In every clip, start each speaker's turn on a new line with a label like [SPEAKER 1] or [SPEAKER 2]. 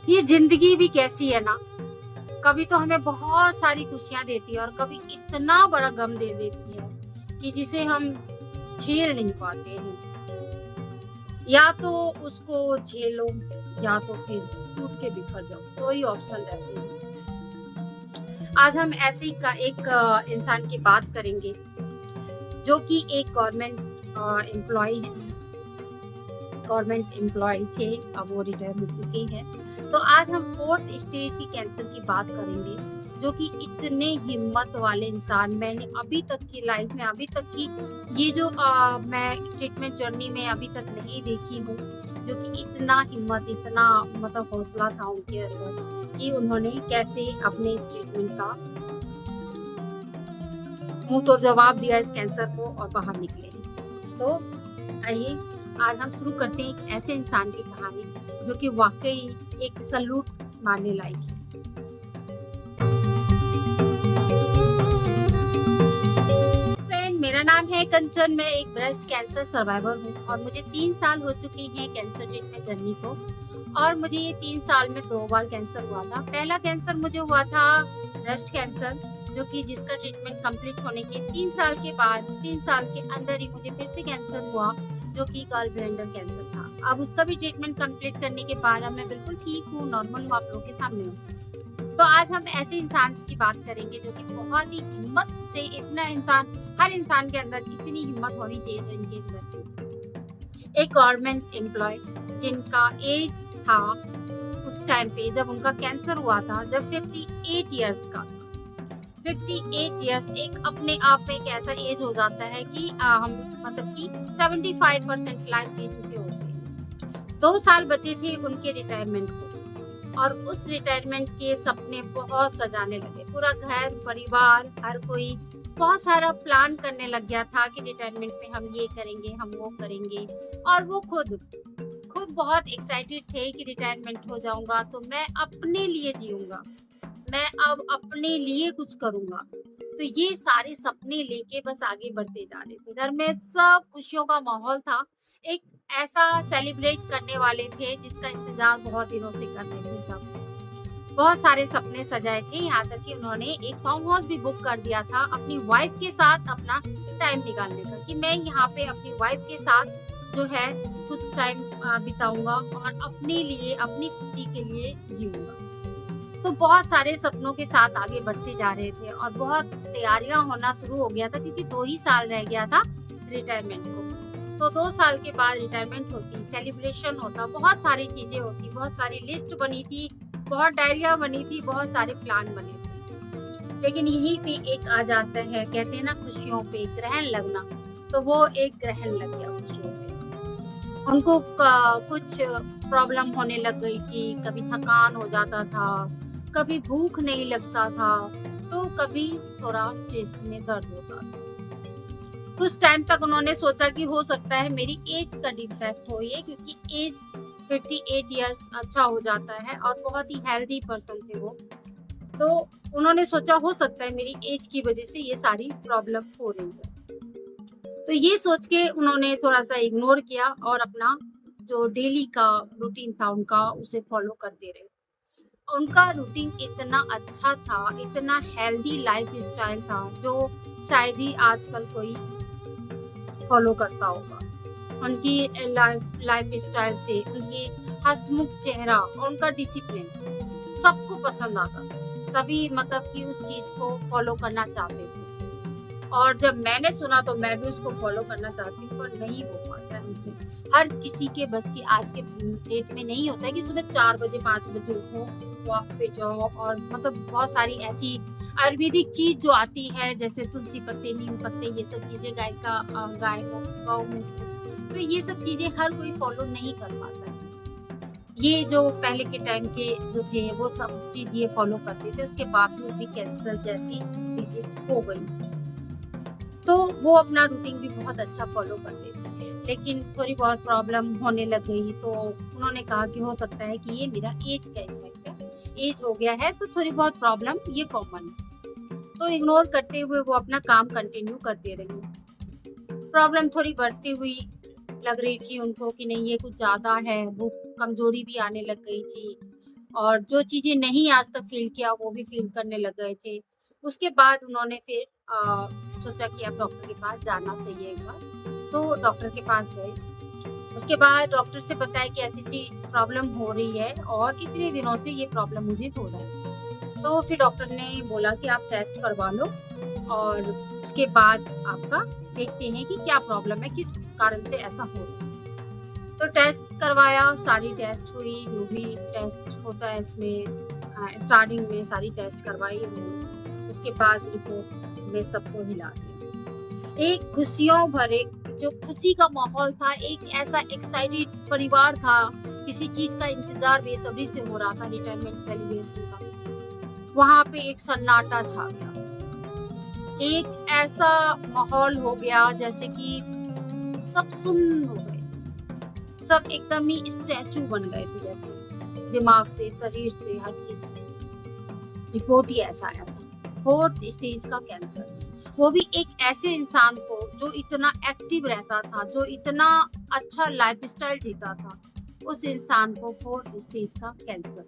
[SPEAKER 1] ये ज़िंदगी भी कैसी है ना, कभी तो हमें बहुत सारी खुशियाँ देती है और कभी इतना बड़ा गम दे देती है कि जिसे हम झेल नहीं पाते हैं। या तो उसको झेलो या तो फिर टूट के बिखर जाओ, 2 ही ऑप्शन रहते हैं। आज हम ऐसे ही का एक इंसान की बात करेंगे जो कि एक एम्प्लॉयी है। गवर्नमेंट एम्प्लॉयी थे, अब वो रिटायर हो चुके हैं। तो आज हम 4th स्टेज की कैंसर की बात करेंगे, जो कि इतने हिम्मत वाले इंसान मैंने अभी तक की लाइफ में, अभी तक की ये जो मैं ट्रीटमेंट जर्नी में अभी तक नहीं देखी हूँ, जो कि इतना हिम्मत, इतना मतलब हौसला था उनके अंदर कि उन्होंने कैसे अपने इस ट्रीटमेंट का मुँह तोड़ जवाब दिया इस कैंसर को और बाहर निकले हैं। तो आइए आज हम शुरू करते हैं एक ऐसे इंसान की कहानी जो कि वाकई एक सैल्यूट मारने लायक है। फ्रेंड, मेरा नाम है कंचन। मैं एक ब्रेस्ट कैंसर सर्वाइवर हूँ और मुझे 3 साल हो चुके हैं कैंसर ट्रीटमेंट जर्नी को। और मुझे ये 3 साल में 2 बार कैंसर हुआ था। पहला कैंसर मुझे हुआ था ब्रेस्ट कैंसर, जो कि जिसका ट्रीटमेंट कंप्लीट होने के 3 साल के बाद, 3 साल के अंदर ही मुझे फिर से कैंसर हुआ, जो कि गॉल ब्लैडर कैंसर था। अब उसका भी ट्रीटमेंट कंप्लीट करने के बाद अब मैं बिल्कुल ठीक हूँ, नॉर्मल हूँ, आप लोगों के सामने हूँ। तो आज हम ऐसे इंसान की बात करेंगे जो कि बहुत ही हिम्मत से, इतना इंसान, हर इंसान के अंदर इतनी हिम्मत होनी चाहिए जो इनके अंदर थी। एक गवर्नमेंट एम्प्लॉय जिनका एज था उस टाइम पे जब उनका कैंसर हुआ था, जब 58 इयर्स का था। 58 इयर्स एक अपने आप में एक ऐसा एज हो जाता है कि हम मतलब कि 75% लाइफ जी चुके होते हैं। 2 साल बचे थे उनके रिटायरमेंट को और उस रिटायरमेंट के सपने बहुत सजाने लगे। पूरा घर परिवार हर कोई बहुत सारा प्लान करने लग गया था कि रिटायरमेंट में हम ये करेंगे, हम वो करेंगे। और वो खुद खुद बहुत एक्साइटेड थे कि रिटायरमेंट हो जाऊंगा तो मैं अपने लिए जीऊंगा, मैं अब अपने लिए कुछ करूंगा। तो ये सारे सपने लेके बस आगे बढ़ते जा रहे थे। घर में सब खुशियों का माहौल था। एक ऐसा सेलिब्रेट करने वाले थे जिसका इंतजार बहुत दिनों से कर रहे थे सब। बहुत सारे सपने सजाए थे, यहाँ तक कि उन्होंने एक फार्म हाउस भी बुक कर दिया था अपनी वाइफ के साथ अपना टाइम निकालने का, कि मैं यहाँ पे अपनी वाइफ के साथ जो है कुछ टाइम बिताऊंगा और अपने लिए, अपनी खुशी के लिए जीऊंगा। तो बहुत सारे सपनों के साथ आगे बढ़ते जा रहे थे और बहुत तैयारियां होना शुरू हो गया था, क्योंकि 2 ही साल रह गया था रिटायरमेंट को। तो 2 साल के बाद रिटायरमेंट होती, सेलिब्रेशन होता, बहुत सारी चीजें होती, बहुत सारी लिस्ट बनी थी, बहुत डायरिया बनी थी, बहुत सारे प्लान बने थे। लेकिन यहीं पे एक आ जाता है, कहते हैं ना खुशियों पे ग्रहण लगना। तो वो एक ग्रहण लग गया खुशियों पे। उनको कुछ प्रॉब्लम होने लग गई थी, कभी थकान हो जाता था, कभी भूख नहीं लगता था, तो कभी थोड़ा चेस्ट में दर्द होता था। कुछ टाइम तक उन्होंने सोचा कि हो सकता है मेरी एज का डिफेक्ट हो ये, क्योंकि एज 58 इयर्स अच्छा हो जाता है और बहुत ही हेल्दी पर्सन थे वो। तो उन्होंने सोचा हो सकता है मेरी एज की वजह से ये सारी प्रॉब्लम हो रही है। तो ये सोच के उन्होंने थोड़ा-सा इग्नोर किया और अपना जो डेली का रूटीन था उनका, उसे फॉलो करते रहे। उनका रूटीन इतना अच्छा था, इतना हेल्दी लाइफ़स्टाइल था, जो शायद ही आजकल कोई फॉलो करता होगा। उनकी लाइफ़स्टाइल से, उनकी हँसमुख चेहरा और उनका डिसिप्लिन सबको पसंद आता था। सभी मतलब कि उस चीज़ को फॉलो करना चाहते थे। और जब मैंने सुना तो मैं भी उसको फ़ॉलो करना चाहती हूँ, पर नहीं हो पाता है हमसे। हर किसी के बस की आज के डेट में नहीं होता है कि सुबह 4 बजे 5 बजे उठो, वॉक पे जाओ और मतलब बहुत सारी ऐसी आयुर्वेदिक चीज़ जो आती है, जैसे तुलसी पत्ते, नीम पत्ते, ये सब चीज़ें, गाय को गौमूत्र, तो ये सब चीज़ें हर कोई फ़ॉलो नहीं कर पाता है। ये जो पहले के टाइम के जो थे वो सब चीज़ ये फ़ॉलो करते थे, उसके बावजूद भी कैंसर जैसी डिज़ीज़ हो गई। तो वो अपना रूटीन भी बहुत अच्छा फ़ॉलो करते थे। लेकिन थोड़ी बहुत प्रॉब्लम होने लग गई तो उन्होंने कहा कि हो सकता है कि ये मेरा ऐज का इफ़ेक्ट है। ऐज हो गया है तो थोड़ी बहुत प्रॉब्लम ये कॉमन है। तो इग्नोर करते हुए वो अपना काम कंटिन्यू करते रहे। प्रॉब्लम थोड़ी बढ़ती हुई लग रही थी उनको कि नहीं ये कुछ ज़्यादा है, वो कमज़ोरी भी आने लग गई थी। और जो चीज़ें नहीं आज तक फ़ील किया वो भी फ़ील करने लग गए थे। उसके बाद उन्होंने फिर सोचा कि अब डॉक्टर के पास जाना चाहिए एक बार, तो डॉक्टर के पास गए। उसके बाद डॉक्टर से बताया कि ऐसी-ऐसी प्रॉब्लम हो रही है और इतने दिनों से ये प्रॉब्लम मुझे हो रहा है। तो फिर डॉक्टर ने बोला कि आप टेस्ट करवा लो और उसके बाद आपका देखते हैं कि क्या प्रॉब्लम है, किस कारण से ऐसा हो रहा है। तो टेस्ट करवाया, सारी टेस्ट हुई, जो भी टेस्ट होता है इसमें स्टार्टिंग में सारी टेस्ट करवाई हमने। उसके बाद रिपोर्ट ने सबको हिला दिया। एक खुशियों भरे जो खुशी का माहौल था, एक ऐसा एक्साइटेड परिवार था, किसी चीज़ का इंतज़ार बेसब्री से हो रहा था रिटायरमेंट सेलिब्रेशन का। वहाँ पे एक सन्नाटा छा गया। एक ऐसा माहौल हो गया जैसे कि सब सुन्न हो गए थे। सब एकदम ही स्टैचू बन गए थे जैसे, दिमाग से, शरीर से, हर चीज़ से। रिपोर्ट ही ऐसा आया था, 4th स्टेज का कैंसर। वो भी एक ऐसे इंसान को जो इतना एक्टिव रहता था, जो इतना अच्छा लाइफ़स्टाइल जीता था, उस इंसान को 4th स्टेज का कैंसर।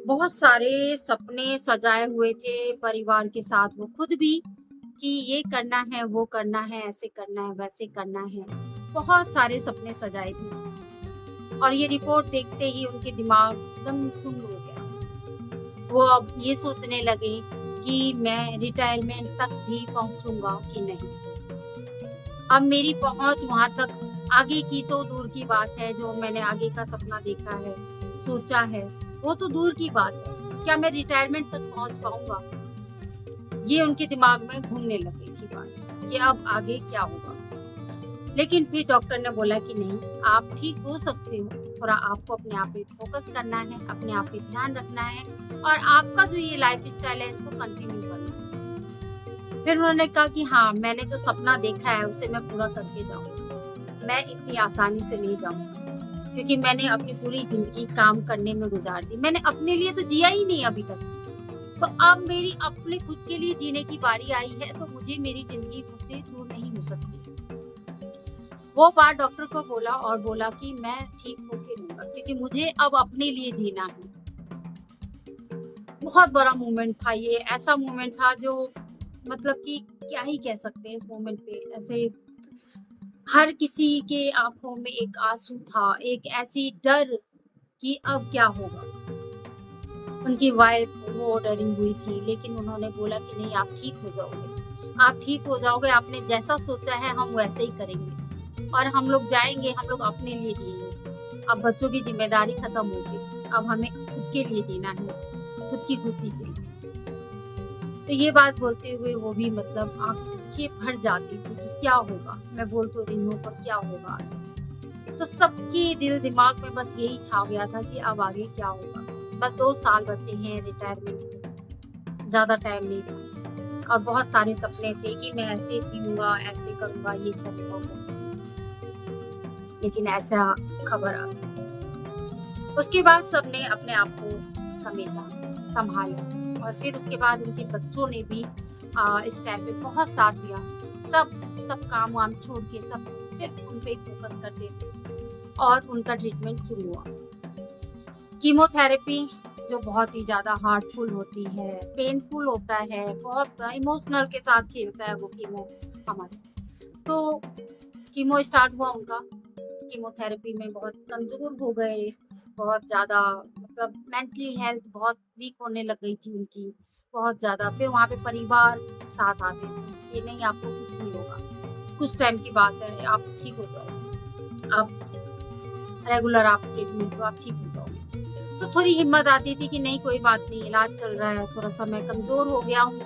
[SPEAKER 1] बहुत सारे सपने सजाए हुए थे परिवार के साथ, वो खुद भी कि ये करना है, वो करना है, ऐसे करना है, वैसे करना है। बहुत सारे सपने सजाए थे और ये रिपोर्ट देखते ही उनके दिमाग एकदम सुन्न हो गया। वो अब ये सोचने लगे कि मैं रिटायरमेंट तक भी पहुँचूँगा कि नहीं। अब मेरी पहुँच वहाँ तक आगे की तो दूर की बात है, जो मैंने आगे का सपना देखा है, सोचा है, वो तो दूर की बात है। क्या मैं रिटायरमेंट तक पहुँच पाऊँगा? ये उनके दिमाग में घूमने लग गई थी बात, कि अब आगे क्या होगा? लेकिन फिर डॉक्टर ने बोला कि नहीं, आप ठीक हो सकते हो, थोड़ा आपको अपने आप पे फ़ोकस करना है, अपने आप पे ध्यान रखना है और आपका जो ये लाइफ़स्टाइल है इसको कंटिन्यू करना है। फिर उन्होंने कहा कि हाँ, मैंने जो सपना देखा है उसे मैं पूरा करके जाऊँगा। मैं इतनी आसानी से नहीं जाऊँगा, क्योंकि मैंने अपनी पूरी ज़िंदगी काम करने में गुज़ार दी। मैंने अपने लिए तो जिया ही नहीं अभी तक। तो अब मेरी अपने खुद के लिए जीने की बारी आई है, तो मुझे मेरी ज़िंदगी मुझसे दूर नहीं हो सकती। वो बात डॉक्टर को बोला और बोला कि मैं ठीक होके रहूँगा, क्योंकि मुझे अब अपने लिए जीना है। बहुत बड़ा मोमेंट था ये, ऐसा मोमेंट था जो मतलब कि क्या ही कह सकते हैं इस मोमेंट पे। ऐसे हर किसी के आँखों में एक आँसू था, एक ऐसी डर कि अब क्या होगा? उनकी वाइफ वो डरी हुई थी, लेकिन उन्होंने बोला कि नहीं, आप ठीक हो जाओगे। आप ठीक हो जाओगे, आपने जैसा सोचा है हम वैसे ही करेंगे और हम लोग जाएँगे, हम लोग अपने लिए जिएँगे। अब बच्चों की ज़िम्मेदारी खत्म हो गई, अब हमें खुद के लिए जीना है, खुद की खुशी के लिए। तो ये बात बोलते हुए वो भी मतलब आँखें भर जाती थी कि क्या होगा? मैं बोल तो रही हूँ पर क्या होगा आगे? तो सबके दिल दिमाग में बस यही छा गया था कि अब आगे क्या होगा? बस 2 साल बचे हैं रिटायरमेंट के, ज़्यादा टाइम नहीं था और बहुत सारे सपने थे कि मैं ऐसे जीऊँगा, ऐसे करूँगा, ये करूँगा, वो करूँगा। लेकिन ऐसा खबर आ गई। उसके बाद सबने अपने आप को समेटा, सँभाला और फिर उसके बाद उनके बच्चों ने भी इस टाइम पे बहुत साथ दिया। सब काम-वाम छोड़ के सब सिर्फ़ उन पे ही फ़ोकस करते थे और उनका ट्रीटमेंट शुरू हुआ। कीमोथेरेपी जो बहुत ही ज़्यादा हार्मफुल होती है, पेनफुल होता है, बहुत इमोशनल के साथ खेलता है वो कीमो हमारे। तो कीमो स्टार्ट हुआ उनका, कीमोथेरेपी में बहुत कमज़ोर हो गए, बहुत ज़्यादा मतलब मेंटली हेल्थ बहुत वीक होने लग गई थी उनकी, बहुत ज़्यादा। फिर वहाँ पे परिवार साथ आते थे, कि नहीं आपको कुछ नहीं होगा, कुछ टाइम की बात है, आप ठीक हो जाओगे, आप रेगुलर आप ट्रीटमेंट लो, आप ठीक हो जाओगे। तो थोड़ी हिम्मत आती थी कि नहीं कोई बात नहीं, इलाज चल रहा है, थोड़ा-सा मैं कमज़ोर हो गया हूँ,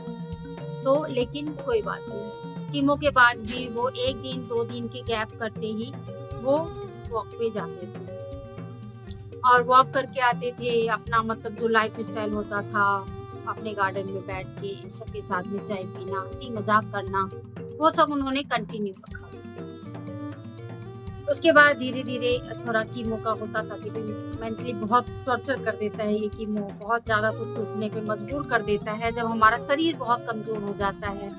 [SPEAKER 1] तो लेकिन कोई बात नहीं। कीमो के बाद भी वो 1 दिन, 2 दिन के गैप करते ही वो वॉक पे जाते थे और वॉक करके आते थे, अपना मतलब जो लाइफ़स्टाइल होता था, अपने गार्डन में बैठ के सबके साथ में चाय पीना, हँसी-मज़ाक करना, वो सब उन्होंने कंटिन्यू रखा। उसके बाद धीरे-धीरे थोड़ा कीमो का होता था कि भई मेंटली बहुत टॉर्चर कर देता है ये कीमो, बहुत ज़्यादा कुछ सोचने पे मजबूर कर देता है, जब हमारा शरीर बहुत कमज़ोर हो जाता है।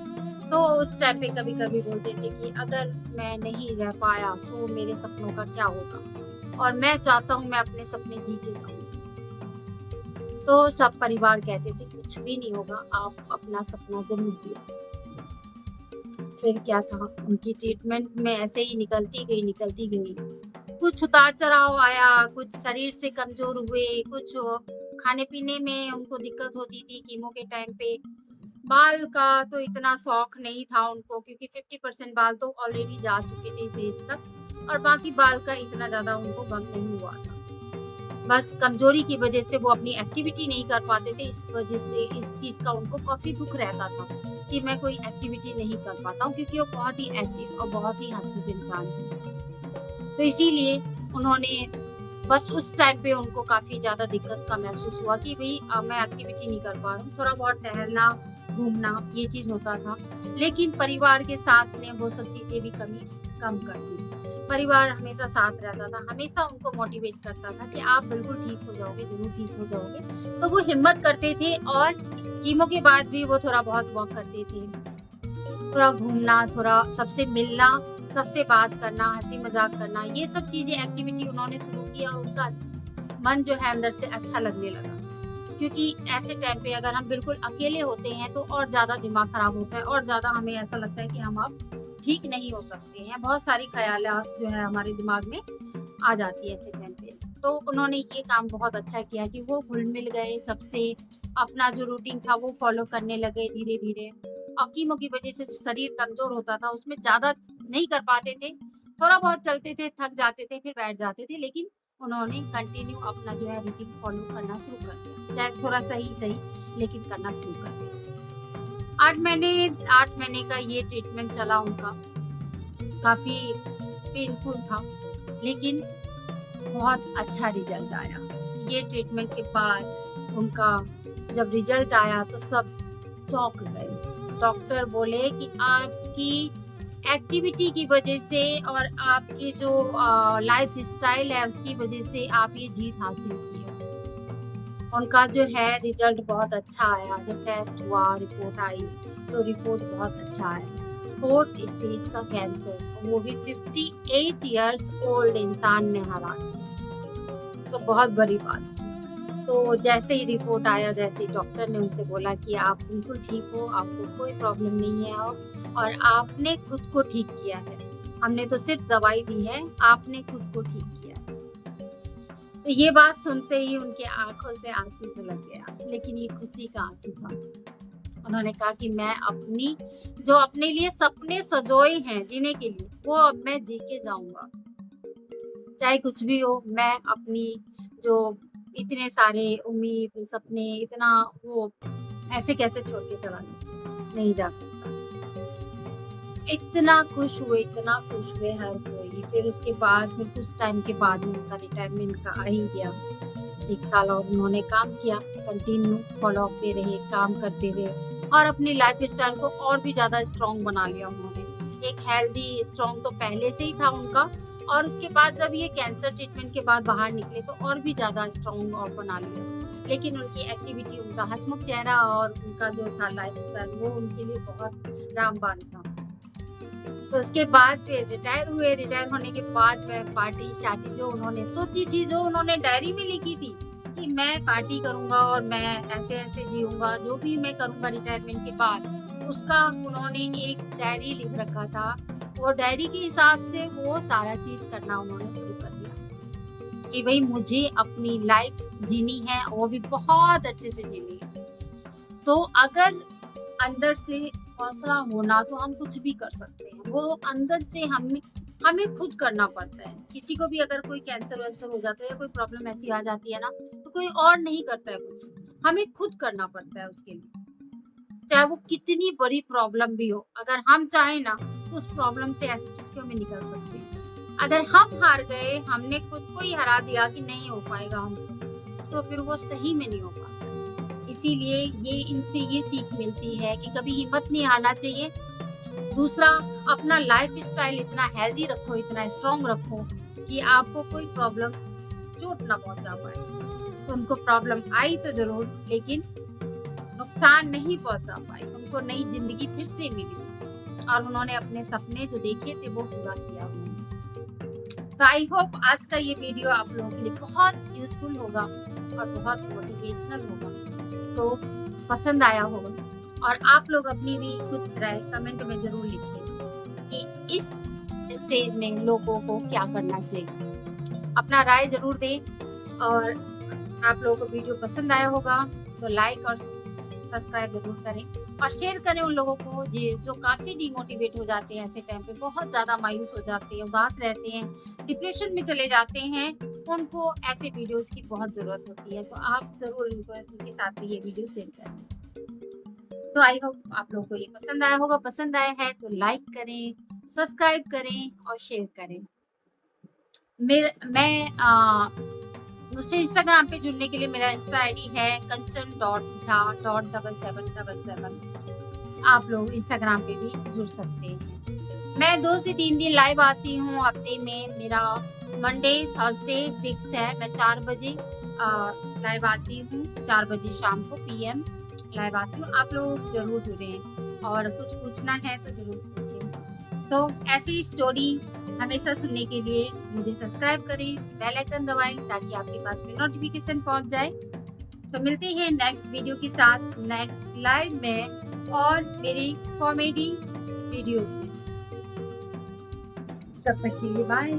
[SPEAKER 1] तो उस टाइम पे कभी-कभी बोलते थे कि अगर मैं नहीं रह पाया तो मेरे सपनों का क्या होगा? और मैं चाहता हूँ मैं अपने सपने जी के रहूँ। तो सब परिवार कहते थे कुछ भी नहीं होगा, आप अपना सपना ज़रूर जियो। फिर क्या था, उनकी ट्रीटमेंट में ऐसे ही निकलती गई। कुछ उतार-चढ़ाव आया, कुछ शरीर से कमज़ोर हुए, कुछ खाने-पीने में उनको दिक्कत होती थी कीमो के टाइम पे। बाल का तो इतना शौक नहीं था उनको क्योंकि 50% बाल तो ऑलरेडी जा चुके थे इस एज तक और बाकी बाल का इतना ज़्यादा उनको गम नहीं हुआ था। बस कमज़ोरी की वज़ह से वो अपनी एक्टिविटी नहीं कर पाते थे, इस वज़ह से इस चीज़ का उनको काफ़ी दुःख रहता था कि मैं कोई एक्टिविटी नहीं कर पाता हूँ क्योंकि वो बहुत ही एक्टिव और बहुत ही हँसमुख इंसान थे। तो इसीलिए उन्होंने बस उस टाइम पे उनको काफ़ी ज़्यादा दिक्कत का महसूस हुआ कि भई मैं एक्टिविटी नहीं कर पा रहा हूँ, थोड़ा बहुत टहलना, घूमना ये चीज़ होता था। लेकिन परिवार के साथ ने वो सब चीज़ें भी कमी कम कर दी। परिवार हमेशा साथ रहता था, हमेशा उनको मोटिवेट करता था कि आप बिल्कुल ठीक हो जाओगे, ज़रूर ठीक हो जाओगे। तो वो हिम्मत करते थे और कीमो के बाद भी वो थोड़ा बहुत वॉक करते थे। थोड़ा घूमना, थोड़ा सबसे मिलना, सबसे बात करना, हँसी-मज़ाक करना, ये सब चीज़ें एक्टिविटी उन्होंने शुरू किया और उनका मन जो है अंदर से अच्छा लगने लगा। क्योंकि ऐसे टाइम पे अगर हम बिल्कुल अकेले होते हैं तो और ज़्यादा दिमाग खराब होता है और ज़्यादा हमें ऐसा लगता है कि हम अब ठीक नहीं हो सकते हैं। बहुत सारी ख़यालात जो है हमारे दिमाग में आ जाती है ऐसे टाइम पे। तो उन्होंने ये काम बहुत अच्छा किया कि वो घुल-मिल गए सबसे, अपना जो रूटीन था वो फ़ॉलो करने लगे धीरे-धीरे। और कीमो की वज़ह से शरीर कमज़ोर होता था, उसमें ज़्यादा नहीं कर पाते थे। थोड़ा बहुत चलते थे, थक जाते थे, फिर बैठ जाते थे, लेकिन उन्होंने कंटिन्यू अपना जो है रूटीन फ़ॉलो करना शुरू कर दिया। चाहे थोड़ा सही-सही लेकिन करना शुरू कर दिया। 8 महीने 8 महीने का ये ट्रीटमेंट चला उनका, काफ़ी पेनफुल था, लेकिन बहुत अच्छा रिज़ल्ट आया। ये ट्रीटमेंट के बाद उनका जब रिज़ल्ट आया तो सब चौंक गए। डॉक्टर बोले कि आपकी एक्टिविटी की वज़ह से और आपकी जो लाइफ़स्टाइल है उसकी वज़ह से आप ये जीत हासिल की है। उनका जो है रिज़ल्ट बहुत अच्छा आया, जब टेस्ट हुआ, रिपोर्ट आई, तो रिपोर्ट बहुत अच्छा आया। 4th स्टेज का कैंसर, वो भी 58 इयर्स ओल्ड इंसान ने हरा दिया, तो बहुत बड़ी बात थी। तो जैसे ही रिपोर्ट आया, जैसे ही डॉक्टर ने उनसे बोला कि आप बिल्कुल ठीक हो, आपको कोई प्रॉब्लम नहीं है और आपने खुद को ठीक किया है। हमने तो सिर्फ दवाई दी है, आपने खुद को ठीक किया है। तो ये बात सुनते ही उनकी आँखों से आँसू छलक गया, लेकिन ये खुशी का आँसू था। उन्होंने कहा कि मैं अपनी जो अपने लिए सपने संजोए हैं जीने के लिए, वो अब मैं जी के जाऊँगा। चाहे कुछ भी हो, मैं अपनी जो इतने सारे उम्मीद, सपने, इतना वो ऐसे कैसे छोड़ के चला जाऊँ? नहीं जा सकता। इतना खुश हुए हर कोई। फिर उसके बाद फिर कुछ टाइम के बाद में उनका रिटायरमेंट का आ ही गया। 1 साल और उन्होंने काम किया, कंटिन्यू फ़ॉलो अप पे रहे, काम करते रहे और अपनी लाइफ़स्टाइल को और भी ज़्यादा स्ट्रॉन्ग बना लिया उन्होंने। एक हेल्दी स्ट्रॉन्ग तो पहले से ही था उनका और उसके बाद जब ये कैंसर ट्रीटमेंट के बाद बाहर निकले तो और भी ज़्यादा स्ट्रॉन्ग और बना लिया। लेकिन उनकी एक्टिविटी, उनका हँसमुख चेहरा और उनका जो था लाइफ़स्टाइल वो उनके लिए बहुत रामबाण था। तो उसके बाद फिर रिटायर हुए, रिटायर होने के बाद वह पार्टी-शार्टी जो उन्होंने सोची थी, जो उन्होंने डायरी में लिखी थी कि मैं पार्टी करूँगा और मैं ऐसे-ऐसे जीऊँगा, जो भी मैं करूँगा रिटायरमेंट के बाद, उसका उन्होंने एक डायरी लिख रखा था। वो डायरी के हिसाब से वो सारा चीज़ करना उन्होंने शुरू कर दिया कि भई मुझे अपनी लाइफ़ जीनी है, वो भी बहुत अच्छे से जीनी है। तो अगर अंदर से हौसला होना तो हम कुछ भी कर सकते हैं। वो अंदर से हमें खुद करना पड़ता है। किसी को भी अगर कोई कैंसर-वैंसर हो जाता है या कोई प्रॉब्लम ऐसी आ जाती है ना, तो कोई और नहीं करता है कुछ। हमें खुद करना पड़ता है उसके लिए। चाहे वो कितनी बड़ी प्रॉब्लम भी हो, अगर हम चाहें ना तो उस प्रॉब्लम से ऐसे चुटकियों में निकल सकते हैं। अगर हम हार गए, हमने खुद को ही हरा दिया कि नहीं हो पाएगा हमसे, तो फिर वो सही में नहीं हो पाता। इसीलिए ये इनसे ये सीख मिलती है कि कभी हिम्मत नहीं हारना चाहिए। दूसरा, अपना लाइफ़स्टाइल इतना हेल्दी रखो, इतना स्ट्रॉन्ग रखो कि आपको कोई प्रॉब्लम चोट ना पहुँचा पाए। तो उनको प्रॉब्लम आई तो ज़रूर, लेकिन नुकसान नहीं पहुँचा पाई। उनको नई ज़िंदगी फिर से मिली और उन्होंने अपने सपने जो देखे थे वो पूरा किया उन्होंने। तो आई होप आज का ये वीडियो आप लोगों के लिए बहुत यूज़फुल होगा और बहुत मोटिवेशनल होगा। तो पसंद आया होगा और आप लोग अपनी भी कुछ राय कमेंट में ज़रूर लिखिए कि इस स्टेज में लोगों को क्या करना चाहिए। अपना राय ज़रूर दें और आप लोगों को वीडियो पसंद आया होगा तो लाइक और सब्सक्राइब ज़रूर करें और शेयर करें उन लोगों को जो काफ़ी डिमोटिवेट हो जाते हैं, ऐसे टाइम पे बहुत ज़्यादा मायूस हो जाते हैं, उदास रहते हैं, डिप्रेशन में चले जाते हैं। उनको ऐसे वीडियोस की बहुत ज़रूरत होती है, तो आप ज़रूर उनके साथ भी ये वीडियो शेयर करें। तो आई होप आप लोगों को ये पसंद आया होगा। पसंद आया है तो लाइक करें, सब्सक्राइब करें और शेयर करें। मुझसे इंस्टाग्राम पे जुड़ने के लिए मेरा इंस्टा आईडी है kanchan.jha.7777। आप लोग इंस्टाग्राम पे भी जुड़ सकते हैं। मैं 2 से 3 दिन लाइव आती हूँ हफ्ते में। मेरा मंडे थर्सडे फिक्स है। मैं 4 बजे लाइव आती हूँ, 4 बजे शाम को पीएम लाइव आती हूँ। आप लोग जरूर जुड़ें और कुछ पूछना है तो जरूर पूछें। तो ऐसी स्टोरी हमेशा सुनने के लिए मुझे सब्सक्राइब करें, बेल आइकन दबाएं ताकि आपके पास में नोटिफिकेशन पहुंच जाए। तो मिलते हैं नेक्स्ट वीडियो के साथ, नेक्स्ट लाइव में और मेरी कॉमेडी वीडियोस में। तब तक के लिए बाय।